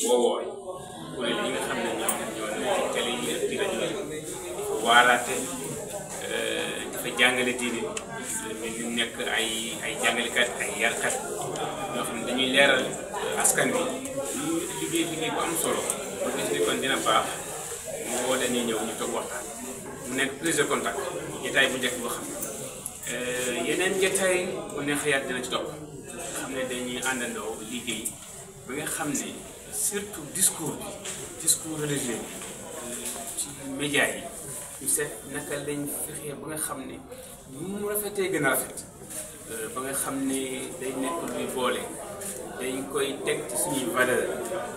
woowooy kuréel yi nga xam ne ñoo ne ci télé yi ak ci rajo yi waaraate dafa jàngale diine ñu nekk ay jàngalekat ay yarkat ñoo xam ne dañuy leeral askan wi ñu liggéey bu am solo ba gis ni kon dina baax mu woo dañuy ñëw ñu toog waxtaan mu nekk prise de contact jotaay bu njëkk boo xam ne yeneen jotaay bu ne xëyaat dina ci topp xam ne dañuy àndandoo liggéey ba nga xam ne surtout discours religieux ci média yi ñu seet naka lañ fexee ba nga xam ne mu rafetee gën a rafet ba nga xam ne day nekk luy boole dañ koy teg ci suñuy valeur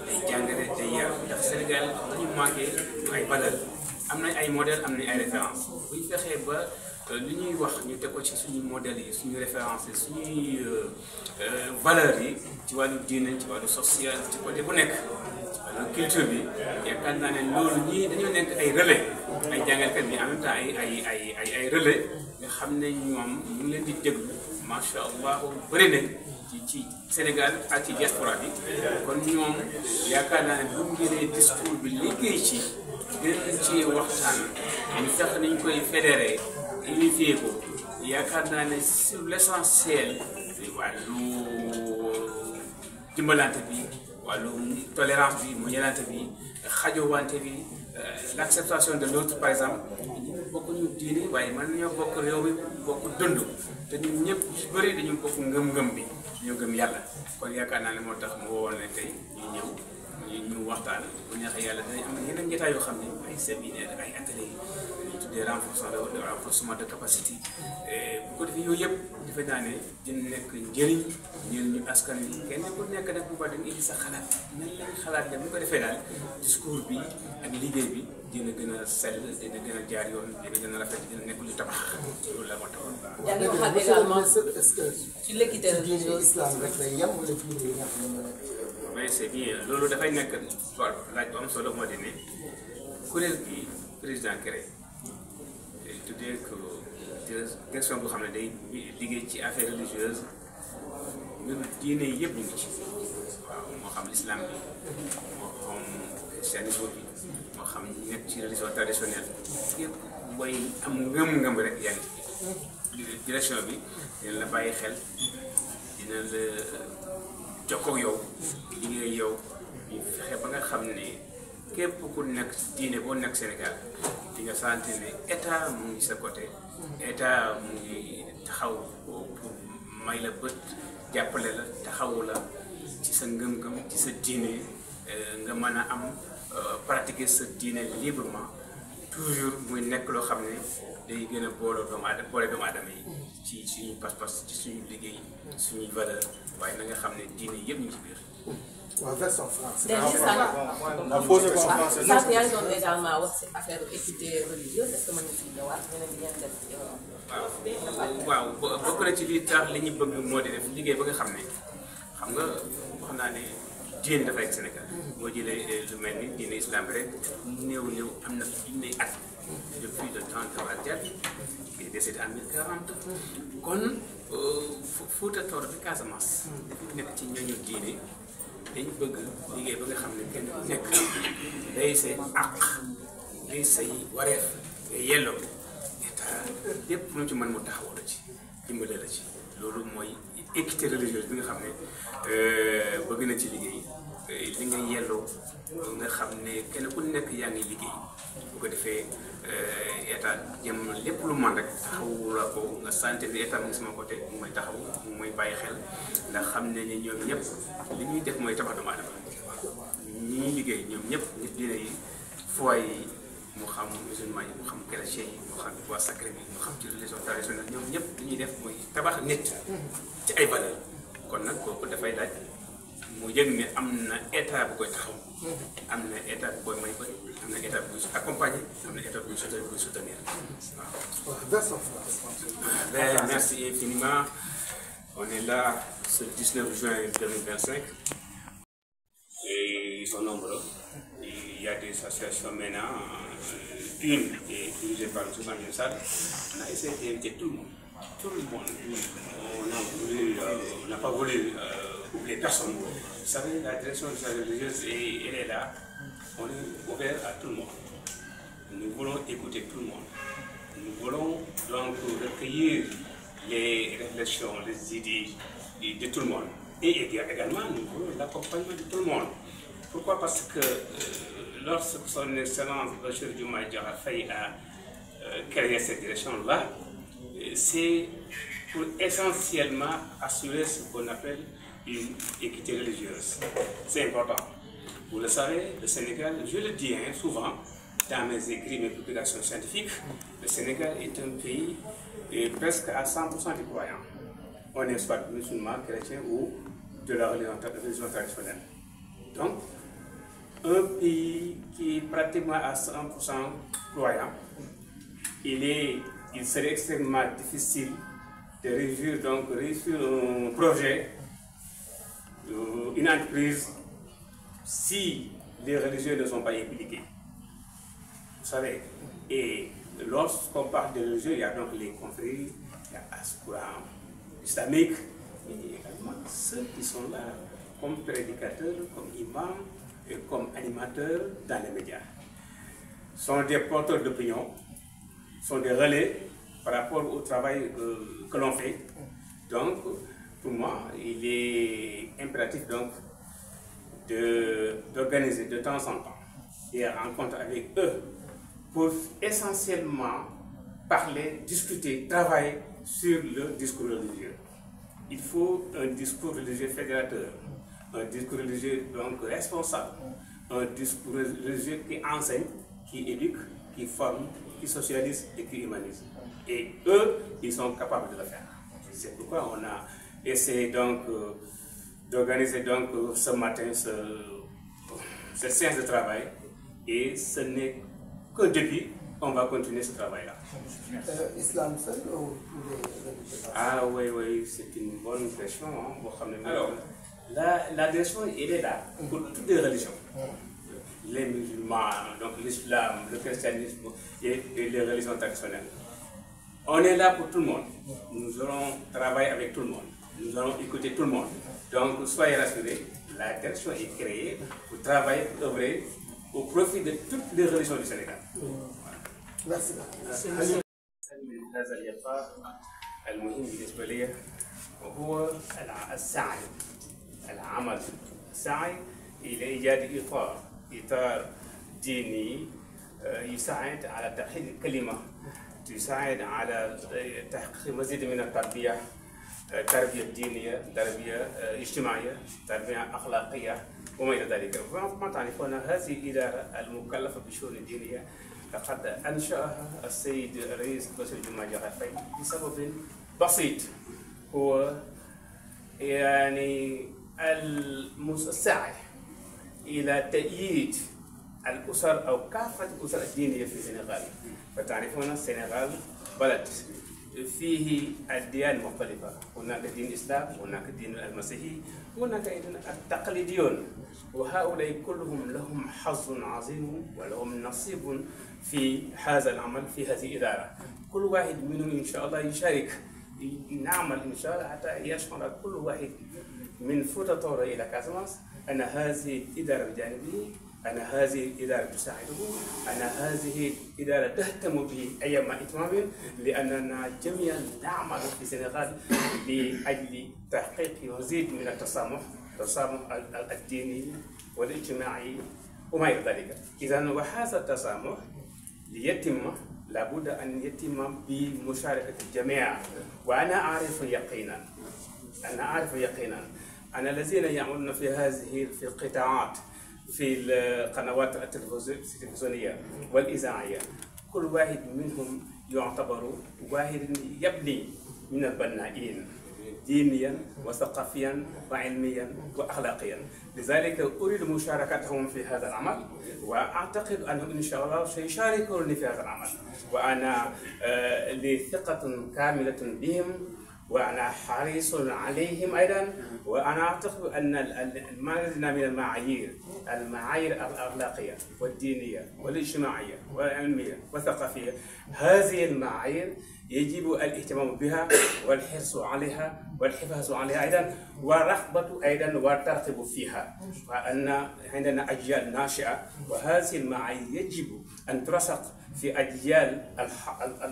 day jàngale day yar ndax Sénégal dañu manqué ay valeur am na ay modèle am na ay référence buñ fexee ba li ñuy wax ñu teg ko ci suñuy modèles yi suñuy référence yi suñuy valeurs yi ci wàllu diine ci wàllu social ci côté bu nekk ci wàllu culture bi yaakaar naa ne loolu ñii dañoo nekk ay relais ay jàngalkat bi en même temps ay relais nga xam ne ñoom ñu ngi leen di déglu macha allah bëri nañ ci Sénégal ak ci diaspora bi kon ñoom yaakaar naa ne bu mu jëlee discours bi liggéey ci gën ci waxtaan ñu fex nañ koy fédéré unifié ko yaakaar naa ne sur l'essentiel wàllu dimbalante bi wàllu tolérance bi muñalante bi xajowante bi l'acceptation de l'autre par exemple bokk ñu diine waaye man ñoo bokk réew mi bokk dund te ñun ñëpp ci bëri dañu bokk ngëm-ngëm bi dañoo gëm yàlla kon yaakaar naa ne moo tax mu woowoon ne tey ñu ñëw ñu waxtaan bu neexee yàlla dinañ am yeneen jotaay yoo xam ne ay séminaire ay atelier ñu tuddee renforcement de capacité bu ko defee yooyu yëpp defe naa ne dina nekk njëriñ ñu askan wi kenn ku nekk nag bu baax dañu indi sa xalaat nan lañ xalaat ne bu ko defee daal discours bi ak liggéey bi dina gën a sell dina gën a jaar yoon dina gën a rafet dina nekk lu tabax loolu la moo taxoon. yaa ngi waxaat également est-ce que ci l'équité religieuse islam rek lay yem wala fii nii nga xam ne mais c'est bien loolu dafay nekk laaj bu am solo moo di ne kuréel gi président créé tuddee ko direction boo xam ne day liggéey ci affaire religieuse ñun diine yëpp ñu ngi ci waaw moo xam l'islam bi moo xam christianisme bi moo xam nekk ci religion traditionnelle yëpp mooy am ngëm-ngëm rek yaa ngi ci direction bi dina la bàyyi xel dina la jokkoo yow liggéey yow ñu fexe ba nga xam ne képp ku nekk diine boo nekk Sénégal di nga sentir ne état mu ngi sa côté état mu ngi taxaw pour may la bët jàppale la taxawu la ci sa ngëm-ngëm ci sa diine nga mën a am pratiquer sa diine librement toujours muy nekk loo xam ne day gën a boole doomu aadama yi ci suñuy pas-pas ci suñu liggéey suñuy valeur waaye na nga xam ne diine yëpp ñu ci biir. waaw version française. sànq yaa ngi doon également wax si affaire équité religieuse est-ce que mën nga si ñëwaat ñeneen ñi ngeen def. waaw bokk na ci li tax li ñu bëgg moo di def liggéey ba nga xam ne xam nga wax naa ne diine dafa nekk Sénégal boo jëlee lu mel ni diine islam rek néew am na junni at depuis le temps de Wade qui est décédé en 1040 kon Fouta Tooro bi Casamance dafa nekk ci ñooñu diine dañ bëgg liggéey ba nga xam ne kenn ku nekk day say àq day say wareef ngay yelloo état lépp lu ci mën mu taxawoo la ci dimbale la ci loolu mooy équité religieuse bi nga xam ne bëgg na ci liggéey li nga yelloo nga xam ne kenn ku nekk yaa ngi liggéey bu ko defee état jëm lépp lu man rek taxawu la ko nga santé ni état mu ngi sama côté mu may taxaw mu may bàyyi xel ndax xam ne ni ñoom ñëpp li ñuy def mooy tabax doomu aadama ñi ñuy liggéey ñoom ñëpp nit diine yi foyer yi mu xam musulman yi mu xam chrétien yi mu xam waa sacré bi mu xam ci religion traditionnelle ñoom ñëpp li ñuy def mooy tabax nit ci ay valeur kon nag kooku dafay laaj mu yëg ne am na état bu koy taxaw am na état bu koy may bëri am na état bu koy accompagner am na état bu koy soutenir waaw. Merci infiniment. On est là ce 19 juin 2025 et ils sont nombreux. Il y a des associations maintenant, une est dirigée par M. Samuel Sall. On a essayé d'inviter tout le monde. Tout le monde. On n'a pas voulu oublier personne. Vous savez, la direction religieuse, elle est là. On est ouvert à tout le monde. Nous voulons écouter tout le monde. Nous voulons donc recueillir les réflexions, les idées de tout le monde. Et également, nous voulons l'accompagnement de tout le monde. Pourquoi? Parce que lorsque son Excellence Bachir Diomaye Diakhar Faye a créé cette direction-là, c'est pour essentiellement assurer ce qu'on appelle une équité religieuse. C'est important. Vous le savez, le Sénégal, je le dis souvent dans mes écrits, mes publications scientifiques, le Sénégal est un pays presque à 100% de croyants. On est soit musulman, chrétien ou de la religion traditionnelle. Donc, un pays qui est pratiquement à 100% croyant, il serait extrêmement difficile de réussir un projet, une entreprise, si les religieux ne sont pas impliqués. Vous savez, et lorsqu'on parle de religieux, il y a donc les confréries, il y a As-Quran islamique, mais il y a également ceux qui sont là comme prédicateurs, comme imams et comme animateurs dans les médias. Sont des porteurs d'opinion, sont des relais par rapport au travail que l'on fait. Donc, pour moi, il est impératif donc d'organiser de temps en temps des rencontres avec eux pour essentiellement parler, discuter, travailler sur le discours religieux. Il faut un discours religieux fédérateur, un discours religieux donc responsable, un discours religieux qui enseigne, qui éduque, qui forme, qui socialise et qui humanise. Et eux, ils sont capables de le faire. C'est pourquoi on a essayé donc d'organiser donc ce matin cette séance de travail, et ce n'est que depuis qu'on va continuer ce travail-là. Islam seul ou tous les religieux? Ah oui, c'est une bonne question. Alors, la direction, elle est là pour toutes les religions. Les musulmans, donc l'islam, le christianisme et les religions traditionnelles. On est là pour tout le monde. Nous allons travailler avec tout le monde. Nous allons écouter tout le monde. Donc, soyez rassurés, la direction est créée pour travailler, pour œuvrer au profit de toutes les religions du Sénégal. Merci. هذا اللقاء المهم بالنسبة لي وهو العمل السعي إلى إيجاد إطار ديني يساعد على توحيد الكلمة، يساعد على تحقيق مزيد من التربية، تربية دينية، تربية اجتماعية، تربية أخلاقية وما إلى ذلك. وكما تعرفون هذه الإدارة المكلفة بالشؤون الدينية لقد أنشأها السيد الرئيس بشير ديوماي دياkhar Faye بسبب بسيط، هو يعني السعي إلى تأييد الأسر أو كافة الأسر الدينية في السنغال. فتعرفون السنغال بلد فيه الديانات مختلفة، هناك دين الإسلام، هناك دين المسيحي، هناك أيضا التقليديون، وهؤلاء كلهم لهم حظ عظيم ولهم نصيب في هذا العمل، في هذه الإدارة. كل واحد منهم إن شاء الله يشارك، نعمل إن شاء الله حتى يشعر كل واحد من فوطة طورة إلى كاسماس أن هذه الإدارة بجانبه، أن هذه الإدارة تساعده، أن هذه الإدارة تهتم به أيما اهتمام، لأننا جميعا نعمل في السنغال لأجل تحقيق مزيد من التسامح الديني والاجتماعي وما إلى ذلك. إذا وهذا التسامح ليتم لابد أن يتم بمشاركة الجميع. وأنا أعرف يقينا أن الذين يعملون في القطاعات في القنوات التلفزيونية والإذاعية، كل واحد منهم يعتبر واحد يبني من البنائين دينيا وثقافيا وعلميا واخلاقيا. لذلك اريد مشاركتهم في هذا العمل، واعتقد انهم ان شاء الله سيشاركوني في هذا العمل، وانا لي ثقه كامله بهم، وانا حريص عليهم ايضا. وانا اعتقد ان ما لدينا من المعايير الاخلاقيه والدينيه والاجتماعيه والعلميه والثقافيه، هذه المعايير يجب الاهتمام بها والحرص عليها والحفاظ عليها أيضا ورغبة أيضا والترغيب فيها، وأن عندنا أجيال ناشئة وهذه المعايير يجب أن ترسخ في أجيال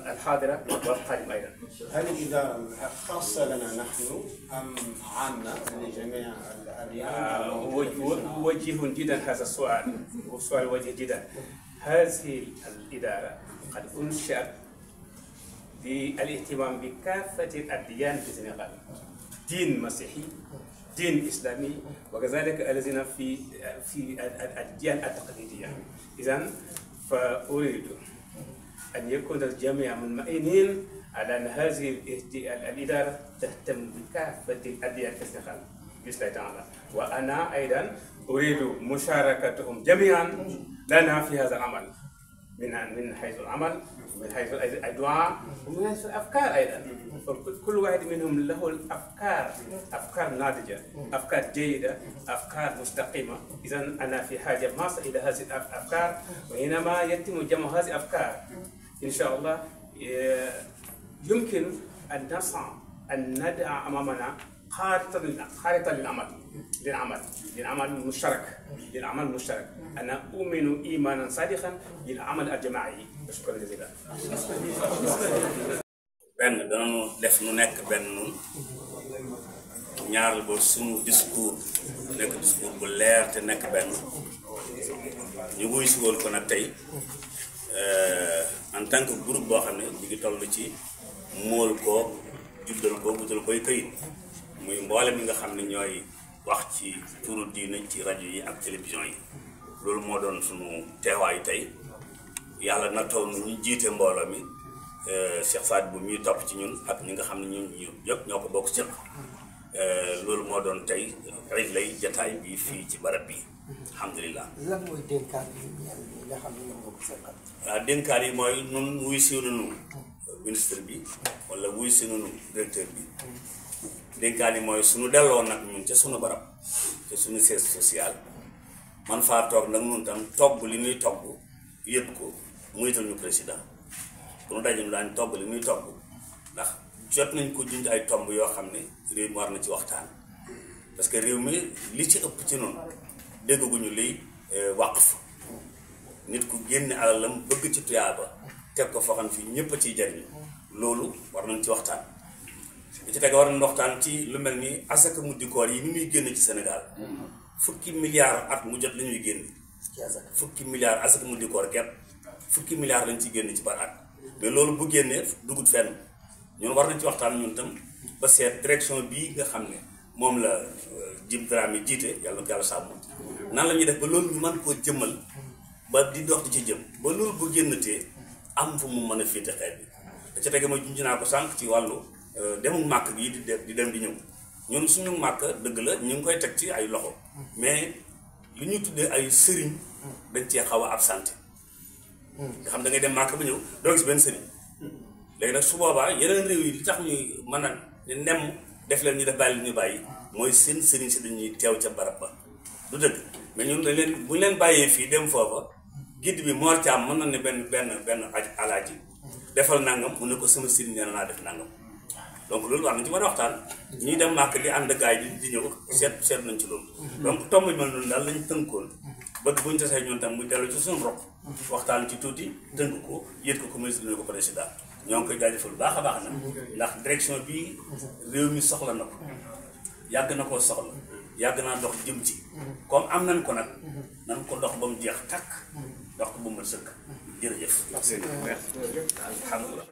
الحاضرة والقادمة أيضا. هل الإدارة خاصة لنا نحن أم عامة لجميع الأديان؟ وجيه جدا هذا السؤال، والسؤال وجيه جدا. هذه الإدارة قد أنشأت للاهتمام بكافة الأديان في السنغال، دين مسيحي، دين إسلامي، وكذلك الذين في الأديان التقليدية. إذن فأريد أن يكون الجميع منمئنين على أن هذه الإدارة تهتم بكافة الأديان في السنغال بإذن الله تعالى، وأنا أيضا أريد مشاركتهم جميعا لنا في هذا العمل، من حيث العمل، من حيث الدعاء، ومن حيث الأفكار أيضا. كل واحد منهم له الأفكار، أفكار ناضجة، أفكار جيدة، أفكار مستقيمة. إذا أنا في حاجة ماسة إلى هذه الأفكار، وحينما يتم جمع هذه الأفكار إن شاء الله يمكن أن نسعى أن ندع أمامنا خارطة للعمل المشترك. أنا أؤمن إيمانا صادقا بالعمل الجماعي. شكرا جزيلا. benn danañu def nu nekk benn nun ñaaral ba suñu discours nekk discours bu leer te nekk benn ñu wuy si woon ko nag tey en tant que groupe boo xam ne ñu ngi toll ci móol ko juddal ko wutal koy këyit muy mboolem yi nga xam ne ñooy wax ci turu diine ci rajo yi ak télévision yi. loolu moo doon suñu teewaayu tey yàlla na taw nu ñu jiite mbooloo mi Cheikh Saad bu ñuy topp ci ñun ak ñi nga xam ne ñun yëpp ñoo ko bokk cëq loolu moo doon tey rek lay jataay bi fii ci barab bi alhamdulilah. lan mooy dénkaan yi nga xam ne ñoom ñoo ko seqal. waaw dénkaan yi mooy nun wuy si nañu ministre bi wala wuy si nañu directeur bi. dénkaan yi mooy suñu delloo nag ñun ca suñu barab ca suñu siège social man faa toog nag ñun tam togg li ñuy togg yëpp ko muy itam ñu président bu nu daje ñu daañu togg li ñuy togg ndax jot nañ ko junj ay tomb yoo xam ne réew mi war na ci waxtaan parce que réew mi li ci ëpp ci noonu dégguñu liy waqf nit ku génne alalam bëgg ci tuyaaba teg ko foo xam fii ñëpp a ciy jariñu loolu war nañ ci waxtaan. li ci teg war nañ waxtaan ci lu mel ni asaka muddikoor yi ni muy génn ci Sénégal fukki milliards at mu jot la ñuy génn fukki milliards asaka muddikoor képp fukki milliards lañ ci génn ci par at mais loolu bu génnee dugut fenn ñun war nañ ci waxtaan ñun tam ba seet direction bii nga xam ne moom la Jim Dramé jiite yàlla na ko yàlla sàmm nan la ñuy def ba loolu ñu mën koo jëmmal ba di dox di ci jëm ba loolu bu génnatee am fu mu mën a féete xeet bi da ca tege ma junj naa ko sànq ci wàllu demul màkk gi di dem di ñëw ñun suñu màkk dëgg la ñu ngi koy teg ci ay loxo mais li ñu tuddee ay sëriñ dañ cee xaw a absenté nga xam da ngay dem màkk ba ñëw doo gis benn sëriñ léegi nag su boobaa yeneen réew yi li tax ñuy mën a nem def leen ñu def bàyyi li ñuy bàyyi mooy seen sëriñ si dañuy teew ca barab ba du dëgg mais ñun dañ leen bu ñu leen bàyyee fii dem foofa gidd bi Mor Thiam mën na ne benn alaaji defal nangam mu ne ko sama sëriñ nee na naa def nangam donc loolu war nañ ci mën a waxtaan ñuy dem màkk di ànd gaay di ñëw seet nañ ci loolu donc tomb bi mel noonu daal lañ tënkoon bëgg buñu tasee ñoon tam muy dellu ci suñu roq waxtaan ci tuuti tënk ko yët ko ministre ne ko président ñoo ngi koy jaajëfal baax a baax nag ndax direction bi réew mi soxla na ko yàgg na koo soxla yàgg naa dox jëm ci comme am nañ ko nag nan ko dox ba mu jeex takk dox ko ba mu sëkk jërëjëf alhamdulilah